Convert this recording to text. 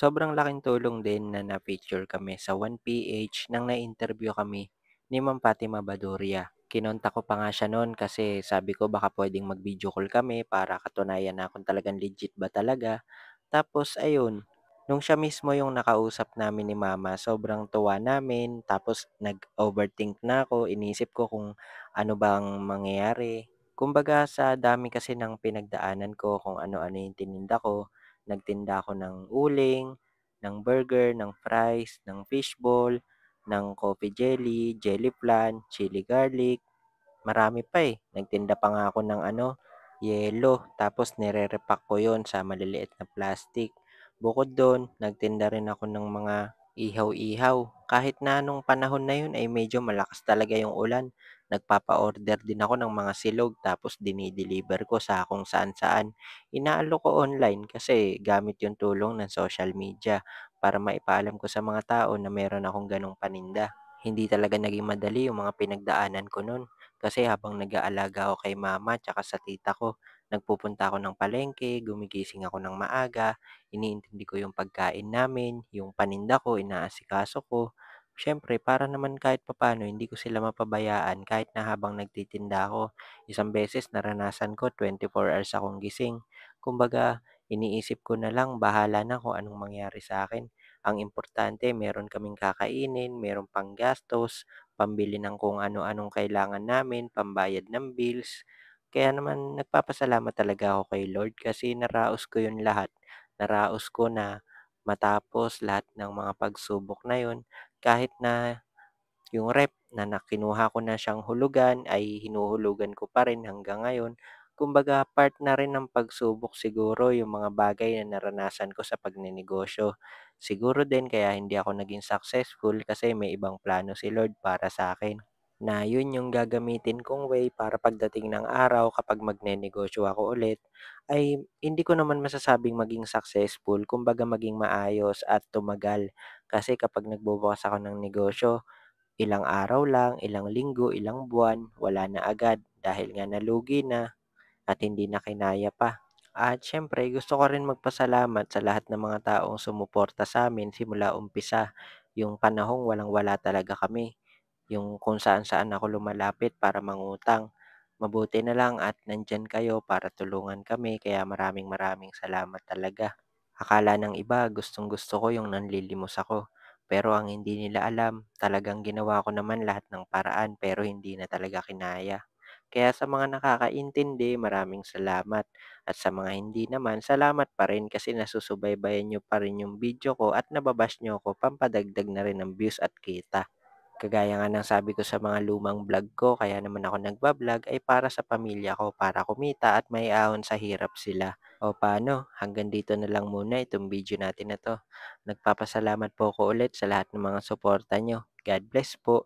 Sobrang laking tulong din na na-feature kami sa 1PH nang na-interview kami ni Ma'am Fatima Baduria. Kinontak ko pa nga siya no'n kasi sabi ko baka puwedeng mag-video call kami para katunayan na kung talagang legit ba talaga. Tapos ayun, nung siya mismo yung nakausap namin ni mama, sobrang tuwa namin. Tapos nag-overthink na ako, inisip ko kung ano bang mangyayari. Kumbaga sa dami kasi ng pinagdaanan ko kung ano-ano yung tininda ko, nagtinda ako ng uling, ng burger, ng fries, ng fishball, ng coffee jelly, jelly flan, chili garlic, marami pa, eh. Nagtinda pa nga ako ng ano, yelo, tapos nire-repack ko 'yon sa maliliit na plastic. Bukod do'n, nagtinda rin ako ng mga ihaw-ihaw. Kahit na nung panahon na 'yun ay medyo malakas talaga yung ulan, nagpapa-order din ako ng mga silog tapos dini-deliver ko sa kung saan-saan. Inaalok ko online kasi gamit yung tulong ng social media para maipaalam ko sa mga tao na meron akong gano'ng paninda. Hindi talaga naging madali yung mga pinagdaanan ko nun. Kasi habang nag-aalaga ako kay mama tsaka sa tita ko, nagpupunta ako ng palengke, gumigising ako ng maaga, iniintindi ko yung pagkain namin, yung paninda ko, inaasikaso ko. Siyempre, para naman kahit papaano hindi ko sila mapabayaan kahit na habang nagtitinda ako. Isang beses naranasan ko 24 hours akong gising. Kumbaga, iniisip ko na lang bahala na kung anong mangyari sa akin. Ang importante meron kaming kakainin, meron panggastos, pambili ng kung ano-anong kailangan namin, pambayad ng bills. Kaya naman nagpapasalamat talaga ako kay Lord kasi naraos ko 'yun lahat. Naraos ko na matapos lahat ng mga pagsubok na 'yun kahit na yung rep na kinuha ko na siyang hulugan ay hinuhulugan ko pa rin hanggang ngayon. Kumbaga part na rin ng pagsubok siguro yung mga bagay na naranasan ko sa pagnenegosyo. Siguro din kaya hindi ako naging successful kasi may ibang plano si Lord para sa akin. Na yun yung gagamitin kong way para pagdating ng araw kapag magnenegosyo ako ulit, ay hindi ko naman masasabing maging successful, kumbaga maging maayos at tumagal. Kasi kapag nagbubukas ako ng negosyo, ilang araw lang, ilang linggo, ilang buwan, wala na agad dahil nga nalugi na at hindi na kinaya pa. At siyempre gusto ko rin magpasalamat sa lahat ng mga taong sumuporta sa sa'min simula umpisa. Yung panahong walang-wala talaga kami, yung kung saan-saan ako lumalapit para mangutang. Mabuti na lang at nandiyan kayo para tulungan kami kaya maraming maraming salamat talaga. Akala ng iba gustong-gusto ko yung nanlilimos ako, pero ang hindi nila alam talagang ginawa ko naman lahat ng paraan pero hindi na talaga kinaya. Kaya sa mga nakakaintindi, maraming salamat. At sa mga hindi naman, salamat pa rin kasi nasusubaybayan niyo pa rin yung video ko at nababash niyo ako pampadagdag na rin ng views at kita. Kagaya nga ng sabi ko sa mga lumang vlog ko, kaya naman ako nagba-vlog ay para sa pamilya ko, para kumita at may ahon sa hirap sila. O paano, hanggang dito na lang muna itong video natin na 'to. Nagpapasalamat po ako ulit sa lahat ng mga suporta niyo. God bless po.